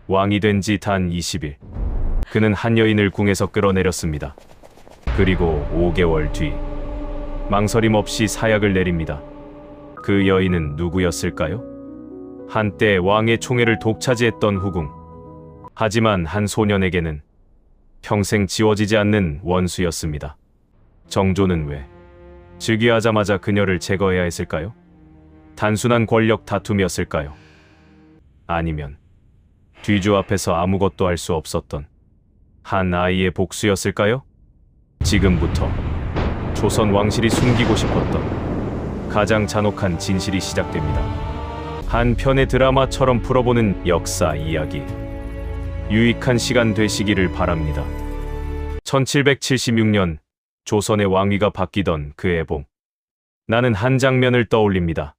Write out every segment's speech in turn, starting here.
왕이 된 지 단 20일. 그는 한 여인을 궁에서 끌어내렸습니다. 그리고 5개월 뒤 망설임 없이 사약을 내립니다. 그 여인은 누구였을까요? 한때 왕의 총애를 독차지했던 후궁. 하지만 한 소년에게는 평생 지워지지 않는 원수였습니다. 정조는 왜 즉위하자마자 그녀를 제거해야 했을까요? 단순한 권력 다툼이었을까요? 아니면 뒤주 앞에서 아무것도 할 수 없었던 한 아이의 복수였을까요? 지금부터 조선 왕실이 숨기고 싶었던 가장 잔혹한 진실이 시작됩니다. 한 편의 드라마처럼 풀어보는 역사 이야기. 유익한 시간 되시기를 바랍니다. 1776년 조선의 왕위가 바뀌던 그 해봄. 나는 한 장면을 떠올립니다.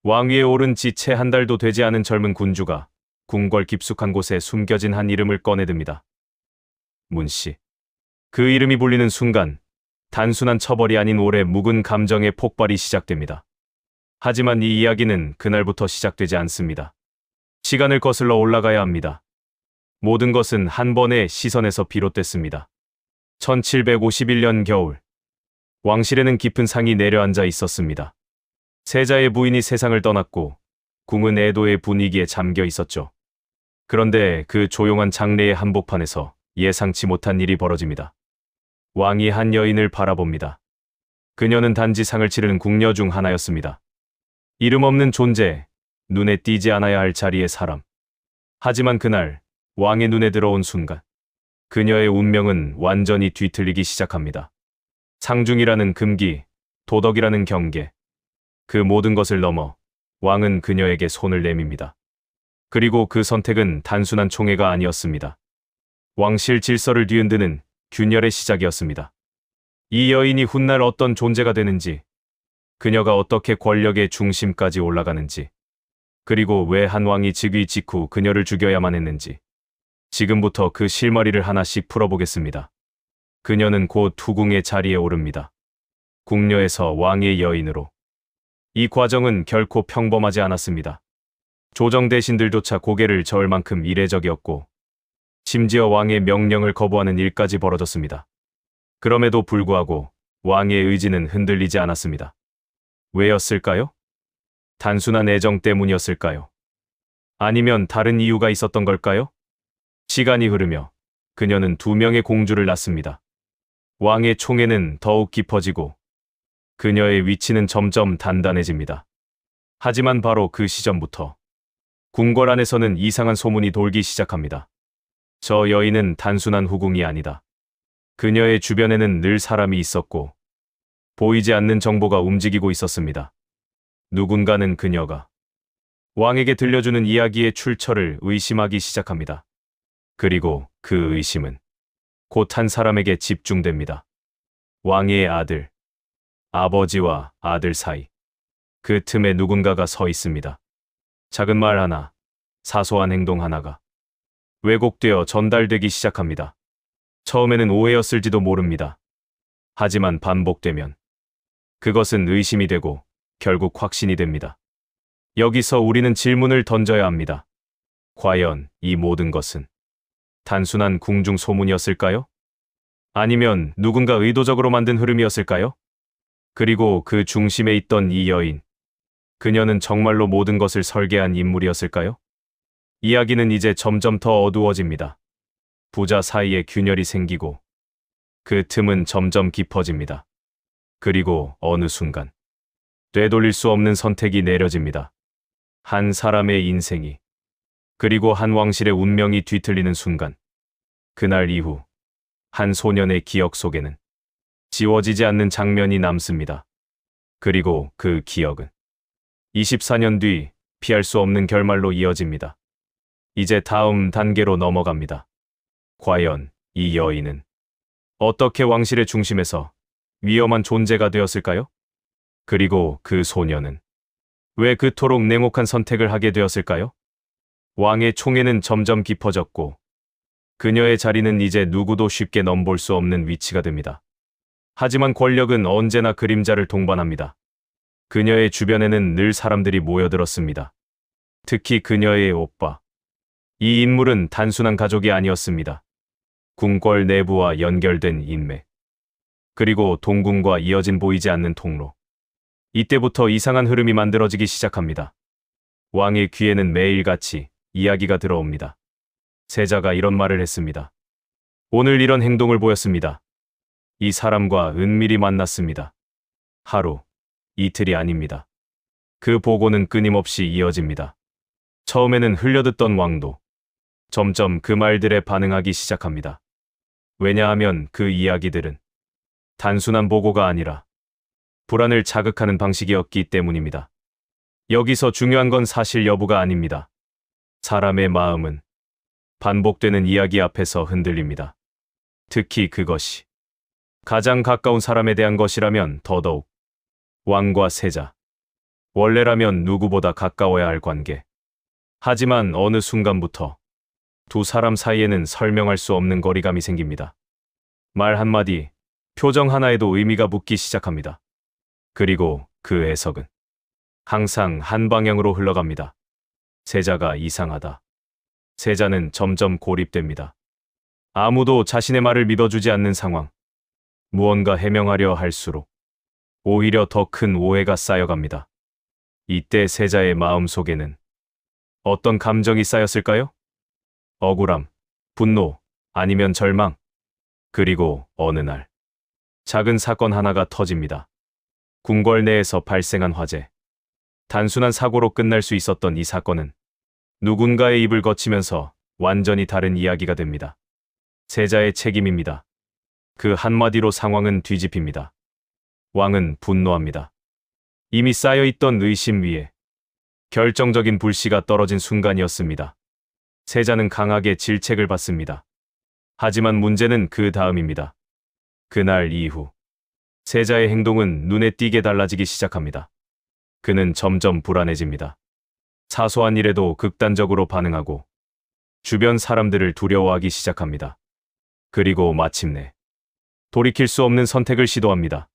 왕위에 오른 지 채 한 달도 되지 않은 젊은 군주가 궁궐 깊숙한 곳에 숨겨진 한 이름을 꺼내듭니다. 문씨. 그 이름이 불리는 순간 단순한 처벌이 아닌 오래 묵은 감정의 폭발이 시작됩니다. 하지만 이 이야기는 그날부터 시작되지 않습니다. 시간을 거슬러 올라가야 합니다. 모든 것은 한 번의 시선에서 비롯됐습니다. 1751년 겨울, 왕실에는 깊은 상이 내려앉아 있었습니다. 세자의 부인이 세상을 떠났고 궁은 애도의 분위기에 잠겨 있었죠. 그런데 그 조용한 장례의 한복판에서 예상치 못한 일이 벌어집니다. 왕이 한 여인을 바라봅니다. 그녀는 단지 상을 치르는 궁녀 중 하나였습니다. 이름 없는 존재, 눈에 띄지 않아야 할 자리의 사람. 하지만 그날 왕의 눈에 들어온 순간 그녀의 운명은 완전히 뒤틀리기 시작합니다. 상중이라는 금기, 도덕이라는 경계, 그 모든 것을 넘어 왕은 그녀에게 손을 내밉니다. 그리고 그 선택은 단순한 총애가 아니었습니다. 왕실 질서를 뒤흔드는 균열의 시작이었습니다. 이 여인이 훗날 어떤 존재가 되는지, 그녀가 어떻게 권력의 중심까지 올라가는지, 그리고 왜 한 왕이 즉위 직후 그녀를 죽여야만 했는지, 지금부터 그 실마리를 하나씩 풀어보겠습니다. 그녀는 곧 후궁의 자리에 오릅니다. 궁녀에서 왕의 여인으로. 이 과정은 결코 평범하지 않았습니다. 조정 대신들조차 고개를 저을 만큼 이례적이었고, 심지어 왕의 명령을 거부하는 일까지 벌어졌습니다. 그럼에도 불구하고 왕의 의지는 흔들리지 않았습니다. 왜였을까요? 단순한 애정 때문이었을까요? 아니면 다른 이유가 있었던 걸까요? 시간이 흐르며 그녀는 2명의 공주를 낳습니다. 왕의 총애는 더욱 깊어지고 그녀의 위치는 점점 단단해집니다. 하지만 바로 그 시점부터 궁궐 안에서는 이상한 소문이 돌기 시작합니다. 저 여인은 단순한 후궁이 아니다. 그녀의 주변에는 늘 사람이 있었고 보이지 않는 정보가 움직이고 있었습니다. 누군가는 그녀가 왕에게 들려주는 이야기의 출처를 의심하기 시작합니다. 그리고 그 의심은 곧 한 사람에게 집중됩니다. 왕의 아들, 아버지와 아들 사이. 그 틈에 누군가가 서 있습니다. 작은 말 하나, 사소한 행동 하나가 왜곡되어 전달되기 시작합니다. 처음에는 오해였을지도 모릅니다. 하지만 반복되면 그것은 의심이 되고 결국 확신이 됩니다. 여기서 우리는 질문을 던져야 합니다. 과연 이 모든 것은 단순한 궁중 소문이었을까요? 아니면 누군가 의도적으로 만든 흐름이었을까요? 그리고 그 중심에 있던 이 여인, 그녀는 정말로 모든 것을 설계한 인물이었을까요? 이야기는 이제 점점 더 어두워집니다. 부자 사이에 균열이 생기고 그 틈은 점점 깊어집니다. 그리고 어느 순간 되돌릴 수 없는 선택이 내려집니다. 한 사람의 인생이, 그리고 한 왕실의 운명이 뒤틀리는 순간, 그날 이후 한 소년의 기억 속에는 지워지지 않는 장면이 남습니다. 그리고 그 기억은 24년 뒤 피할 수 없는 결말로 이어집니다. 이제 다음 단계로 넘어갑니다. 과연 이 여인은 어떻게 왕실의 중심에서 위험한 존재가 되었을까요? 그리고 그 소녀는 왜 그토록 냉혹한 선택을 하게 되었을까요? 왕의 총애는 점점 깊어졌고 그녀의 자리는 이제 누구도 쉽게 넘볼 수 없는 위치가 됩니다. 하지만 권력은 언제나 그림자를 동반합니다. 그녀의 주변에는 늘 사람들이 모여들었습니다. 특히 그녀의 오빠, 이 인물은 단순한 가족이 아니었습니다. 궁궐 내부와 연결된 인맥, 그리고 동궁과 이어진 보이지 않는 통로. 이때부터 이상한 흐름이 만들어지기 시작합니다. 왕의 귀에는 매일같이 이야기가 들어옵니다. 세자가 이런 말을 했습니다. 오늘 이런 행동을 보였습니다. 이 사람과 은밀히 만났습니다. 하루, 이틀이 아닙니다. 그 보고는 끊임없이 이어집니다. 처음에는 흘려듣던 왕도 점점 그 말들에 반응하기 시작합니다. 왜냐하면 그 이야기들은 단순한 보고가 아니라 불안을 자극하는 방식이었기 때문입니다. 여기서 중요한 건 사실 여부가 아닙니다. 사람의 마음은 반복되는 이야기 앞에서 흔들립니다. 특히 그것이 가장 가까운 사람에 대한 것이라면 더더욱. 왕과 세자. 원래라면 누구보다 가까워야 할 관계. 하지만 어느 순간부터 두 사람 사이에는 설명할 수 없는 거리감이 생깁니다. 말 한마디, 표정 하나에도 의미가 묻기 시작합니다. 그리고 그 해석은 항상 한 방향으로 흘러갑니다. 세자가 이상하다. 세자는 점점 고립됩니다. 아무도 자신의 말을 믿어주지 않는 상황. 무언가 해명하려 할수록 오히려 더 큰 오해가 쌓여갑니다. 이때 세자의 마음속에는 어떤 감정이 쌓였을까요? 억울함, 분노, 아니면 절망. 그리고 어느 날 작은 사건 하나가 터집니다. 궁궐 내에서 발생한 화재. 단순한 사고로 끝날 수 있었던 이 사건은 누군가의 입을 거치면서 완전히 다른 이야기가 됩니다. 세자의 책임입니다. 그 한마디로 상황은 뒤집힙니다. 왕은 분노합니다. 이미 쌓여있던 의심 위에 결정적인 불씨가 떨어진 순간이었습니다. 세자는 강하게 질책을 받습니다. 하지만 문제는 그 다음입니다. 그날 이후 세자의 행동은 눈에 띄게 달라지기 시작합니다. 그는 점점 불안해집니다. 사소한 일에도 극단적으로 반응하고 주변 사람들을 두려워하기 시작합니다. 그리고 마침내 돌이킬 수 없는 선택을 시도합니다.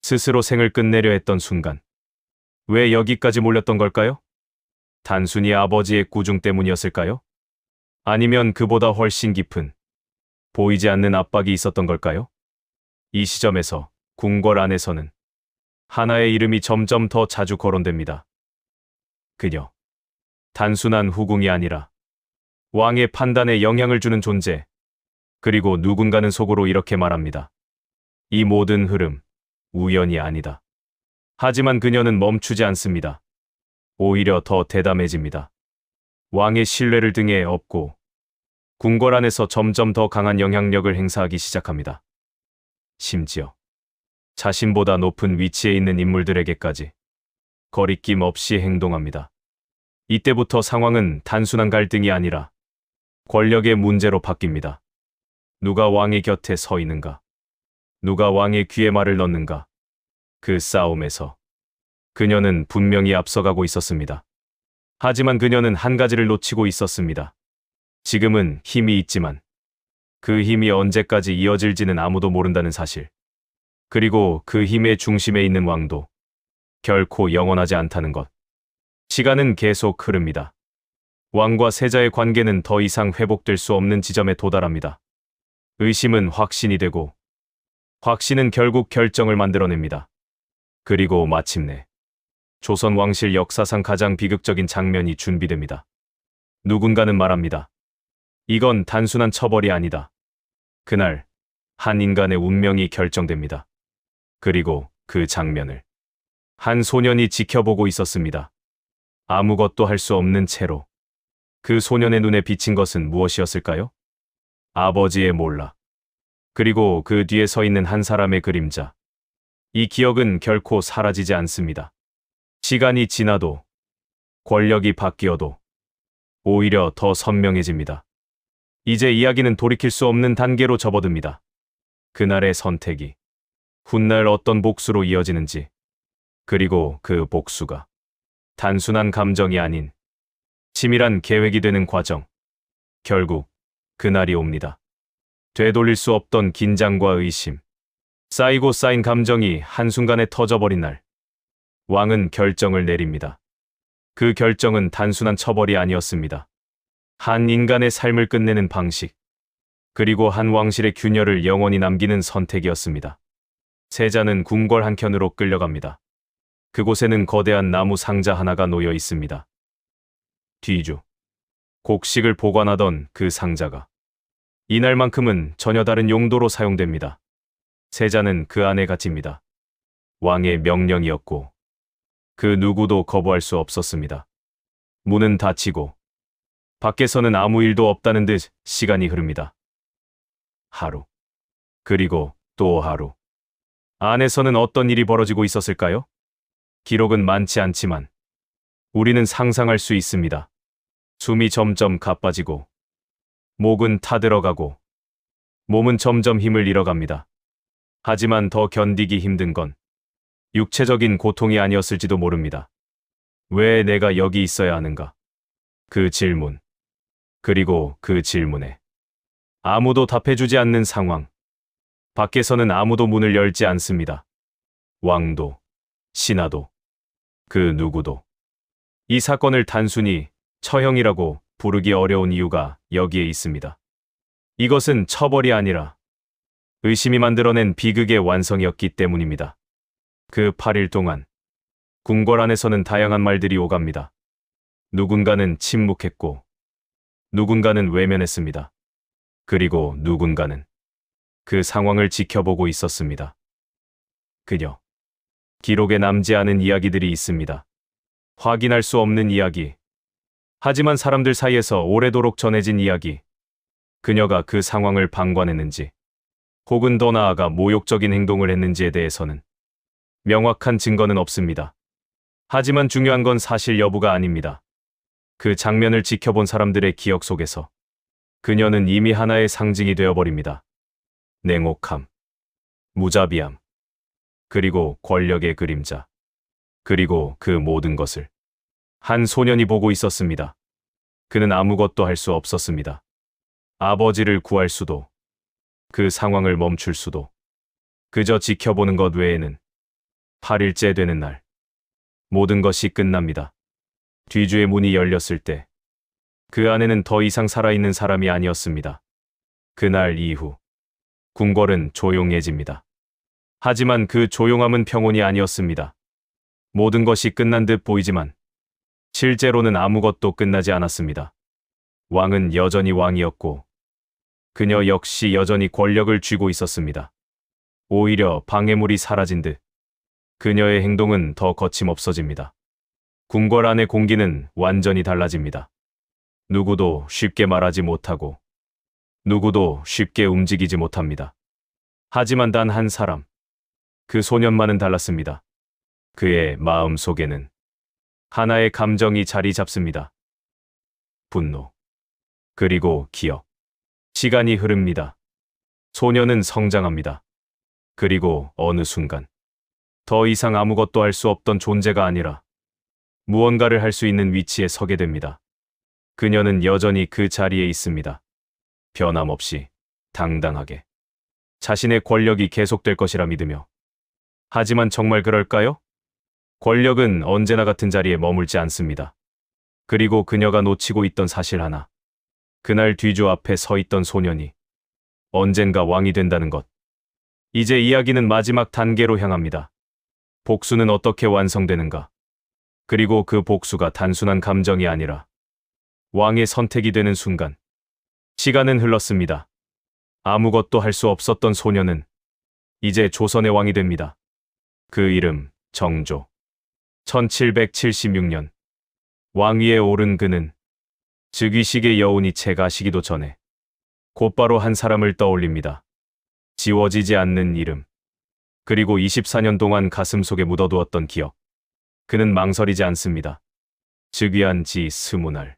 스스로 생을 끝내려 했던 순간. 왜 여기까지 몰렸던 걸까요? 단순히 아버지의 꾸중 때문이었을까요? 아니면 그보다 훨씬 깊은 보이지 않는 압박이 있었던 걸까요? 이 시점에서 궁궐 안에서는 하나의 이름이 점점 더 자주 거론됩니다. 그녀. 단순한 후궁이 아니라 왕의 판단에 영향을 주는 존재. 그리고 누군가는 속으로 이렇게 말합니다. 이 모든 흐름, 우연이 아니다. 하지만 그녀는 멈추지 않습니다. 오히려 더 대담해집니다. 왕의 신뢰를 등에 업고 궁궐 안에서 점점 더 강한 영향력을 행사하기 시작합니다. 심지어 자신보다 높은 위치에 있는 인물들에게까지 거리낌 없이 행동합니다. 이때부터 상황은 단순한 갈등이 아니라 권력의 문제로 바뀝니다. 누가 왕의 곁에 서 있는가? 누가 왕의 귀에 말을 넣는가? 그 싸움에서 그녀는 분명히 앞서가고 있었습니다. 하지만 그녀는 한 가지를 놓치고 있었습니다. 지금은 힘이 있지만 그 힘이 언제까지 이어질지는 아무도 모른다는 사실. 그리고 그 힘의 중심에 있는 왕도 결코 영원하지 않다는 것. 시간은 계속 흐릅니다. 왕과 세자의 관계는 더 이상 회복될 수 없는 지점에 도달합니다. 의심은 확신이 되고 확신은 결국 결정을 만들어냅니다. 그리고 마침내 조선 왕실 역사상 가장 비극적인 장면이 준비됩니다. 누군가는 말합니다. 이건 단순한 처벌이 아니다. 그날 한 인간의 운명이 결정됩니다. 그리고 그 장면을 한 소년이 지켜보고 있었습니다. 아무것도 할 수 없는 채로. 그 소년의 눈에 비친 것은 무엇이었을까요? 아버지의 몰락. 그리고 그 뒤에 서 있는 한 사람의 그림자. 이 기억은 결코 사라지지 않습니다. 시간이 지나도, 권력이 바뀌어도 오히려 더 선명해집니다. 이제 이야기는 돌이킬 수 없는 단계로 접어듭니다. 그날의 선택이 훗날 어떤 복수로 이어지는지, 그리고 그 복수가 단순한 감정이 아닌 치밀한 계획이 되는 과정. 결국 그날이 옵니다. 되돌릴 수 없던 긴장과 의심, 쌓이고 쌓인 감정이 한순간에 터져버린 날. 왕은 결정을 내립니다. 그 결정은 단순한 처벌이 아니었습니다. 한 인간의 삶을 끝내는 방식, 그리고 한 왕실의 균열을 영원히 남기는 선택이었습니다. 세자는 궁궐 한켠으로 끌려갑니다. 그곳에는 거대한 나무 상자 하나가 놓여 있습니다. 뒤주. 곡식을 보관하던 그 상자가 이날만큼은 전혀 다른 용도로 사용됩니다. 세자는 그 안에 갇힙니다. 왕의 명령이었고 그 누구도 거부할 수 없었습니다. 문은 닫히고 밖에서는 아무 일도 없다는 듯 시간이 흐릅니다. 하루. 그리고 또 하루. 안에서는 어떤 일이 벌어지고 있었을까요? 기록은 많지 않지만 우리는 상상할 수 있습니다. 숨이 점점 가빠지고 목은 타들어가고 몸은 점점 힘을 잃어갑니다. 하지만 더 견디기 힘든 건 육체적인 고통이 아니었을지도 모릅니다. 왜 내가 여기 있어야 하는가? 그 질문. 그리고 그 질문에 아무도 답해주지 않는 상황. 밖에서는 아무도 문을 열지 않습니다. 왕도, 신하도, 그 누구도. 이 사건을 단순히 처형이라고 부르기 어려운 이유가 여기에 있습니다. 이것은 처벌이 아니라 의심이 만들어낸 비극의 완성이었기 때문입니다. 그 8일 동안 궁궐 안에서는 다양한 말들이 오갑니다. 누군가는 침묵했고 누군가는 외면했습니다. 그리고 누군가는 그 상황을 지켜보고 있었습니다. 그녀. 기록에 남지 않은 이야기들이 있습니다. 확인할 수 없는 이야기. 하지만 사람들 사이에서 오래도록 전해진 이야기. 그녀가 그 상황을 방관했는지, 혹은 더 나아가 모욕적인 행동을 했는지에 대해서는 명확한 증거는 없습니다. 하지만 중요한 건 사실 여부가 아닙니다. 그 장면을 지켜본 사람들의 기억 속에서 그녀는 이미 하나의 상징이 되어버립니다. 냉혹함, 무자비함, 그리고 권력의 그림자, 그리고 그 모든 것을 한 소년이 보고 있었습니다. 그는 아무것도 할 수 없었습니다. 아버지를 구할 수도, 그 상황을 멈출 수도, 그저 지켜보는 것 외에는. 8일째 되는 날, 모든 것이 끝납니다. 뒤주의 문이 열렸을 때, 그 안에는 더 이상 살아있는 사람이 아니었습니다. 그날 이후, 궁궐은 조용해집니다. 하지만 그 조용함은 평온이 아니었습니다. 모든 것이 끝난 듯 보이지만, 실제로는 아무것도 끝나지 않았습니다. 왕은 여전히 왕이었고, 그녀 역시 여전히 권력을 쥐고 있었습니다. 오히려 방해물이 사라진 듯, 그녀의 행동은 더 거침없어집니다. 궁궐 안의 공기는 완전히 달라집니다. 누구도 쉽게 말하지 못하고, 누구도 쉽게 움직이지 못합니다. 하지만 단 한 사람, 그 소년만은 달랐습니다. 그의 마음 속에는 하나의 감정이 자리 잡습니다. 분노. 그리고 기억. 시간이 흐릅니다. 소년은 성장합니다. 그리고 어느 순간, 더 이상 아무것도 할 수 없던 존재가 아니라 무언가를 할 수 있는 위치에 서게 됩니다. 그녀는 여전히 그 자리에 있습니다. 변함없이, 당당하게. 자신의 권력이 계속될 것이라 믿으며. 하지만 정말 그럴까요? 권력은 언제나 같은 자리에 머물지 않습니다. 그리고 그녀가 놓치고 있던 사실 하나. 그날 뒤주 앞에 서 있던 소년이 언젠가 왕이 된다는 것. 이제 이야기는 마지막 단계로 향합니다. 복수는 어떻게 완성되는가? 그리고 그 복수가 단순한 감정이 아니라 왕의 선택이 되는 순간. 시간은 흘렀습니다. 아무것도 할 수 없었던 소년은 이제 조선의 왕이 됩니다. 그 이름 정조. 1776년 왕위에 오른 그는 즉위식의 여운이 채 가시기도 전에 곧바로 한 사람을 떠올립니다. 지워지지 않는 이름. 그리고 24년 동안 가슴속에 묻어두었던 기억. 그는 망설이지 않습니다. 즉위한 지 20날.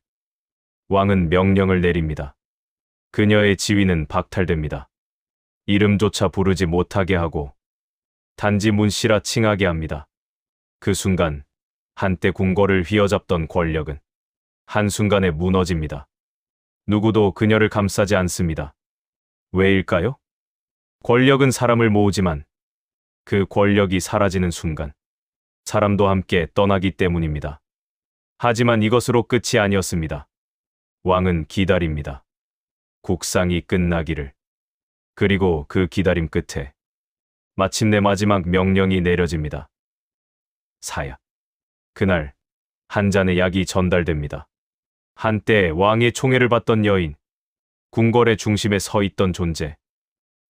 왕은 명령을 내립니다. 그녀의 지위는 박탈됩니다. 이름조차 부르지 못하게 하고 단지 문씨라 칭하게 합니다. 그 순간 한때 궁궐을 휘어잡던 권력은 한순간에 무너집니다. 누구도 그녀를 감싸지 않습니다. 왜일까요? 권력은 사람을 모으지만 그 권력이 사라지는 순간 사람도 함께 떠나기 때문입니다. 하지만 이것으로 끝이 아니었습니다. 왕은 기다립니다. 국상이 끝나기를. 그리고 그 기다림 끝에 마침내 마지막 명령이 내려집니다. 사야. 그날 한 잔의 약이 전달됩니다. 한때 왕의 총애를 받던 여인, 궁궐의 중심에 서 있던 존재.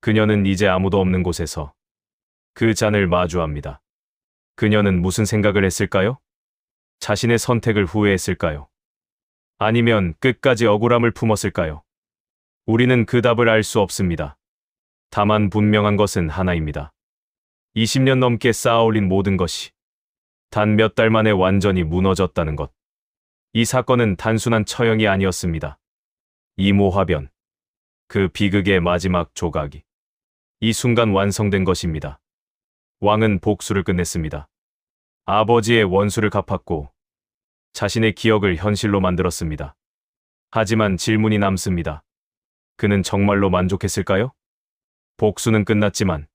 그녀는 이제 아무도 없는 곳에서 그 잔을 마주합니다. 그녀는 무슨 생각을 했을까요? 자신의 선택을 후회했을까요? 아니면 끝까지 억울함을 품었을까요? 우리는 그 답을 알 수 없습니다. 다만 분명한 것은 하나입니다. 20년 넘게 쌓아올린 모든 것이 단 몇 달 만에 완전히 무너졌다는 것. 이 사건은 단순한 처형이 아니었습니다. 이모화변, 그 비극의 마지막 조각이 이 순간 완성된 것입니다. 왕은 복수를 끝냈습니다. 아버지의 원수를 갚았고 자신의 기억을 현실로 만들었습니다. 하지만 질문이 남습니다. 그는 정말로 만족했을까요? 복수는 끝났지만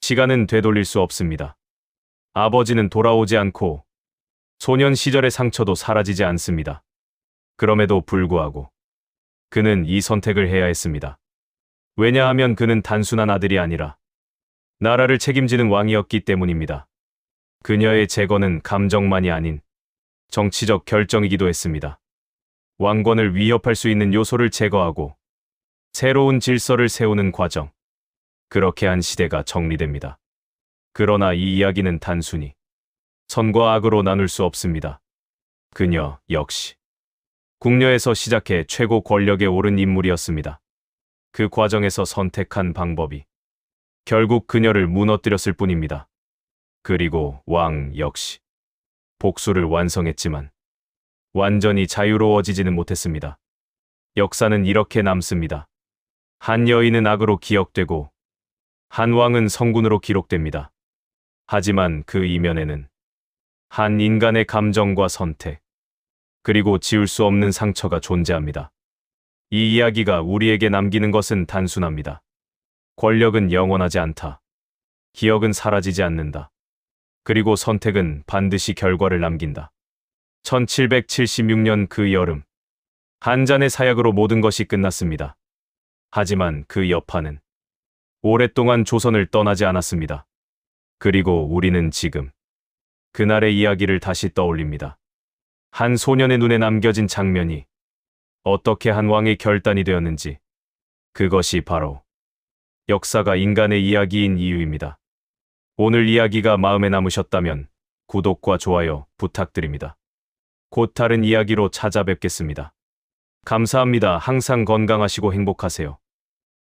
시간은 되돌릴 수 없습니다. 아버지는 돌아오지 않고 소년 시절의 상처도 사라지지 않습니다. 그럼에도 불구하고 그는 이 선택을 해야 했습니다. 왜냐하면 그는 단순한 아들이 아니라 나라를 책임지는 왕이었기 때문입니다. 그녀의 재건은 감정만이 아닌 정치적 결정이기도 했습니다. 왕권을 위협할 수 있는 요소를 제거하고 새로운 질서를 세우는 과정. 그렇게 한 시대가 정리됩니다. 그러나 이 이야기는 단순히 선과 악으로 나눌 수 없습니다. 그녀 역시 궁녀에서 시작해 최고 권력에 오른 인물이었습니다. 그 과정에서 선택한 방법이 결국 그녀를 무너뜨렸을 뿐입니다. 그리고 왕 역시 복수를 완성했지만 완전히 자유로워지지는 못했습니다. 역사는 이렇게 남습니다. 한 여인은 악으로 기억되고 한 왕은 성군으로 기록됩니다. 하지만 그 이면에는 한 인간의 감정과 선택, 그리고 지울 수 없는 상처가 존재합니다. 이 이야기가 우리에게 남기는 것은 단순합니다. 권력은 영원하지 않다. 기억은 사라지지 않는다. 그리고 선택은 반드시 결과를 남긴다. 1776년 그 여름, 한 잔의 사약으로 모든 것이 끝났습니다. 하지만 그 여파는 오랫동안 조선을 떠나지 않았습니다. 그리고 우리는 지금 그날의 이야기를 다시 떠올립니다. 한 소년의 눈에 남겨진 장면이 어떻게 한 왕의 결단이 되었는지, 그것이 바로 역사가 인간의 이야기인 이유입니다. 오늘 이야기가 마음에 남으셨다면 구독과 좋아요 부탁드립니다. 곧 다른 이야기로 찾아뵙겠습니다. 감사합니다. 항상 건강하시고 행복하세요.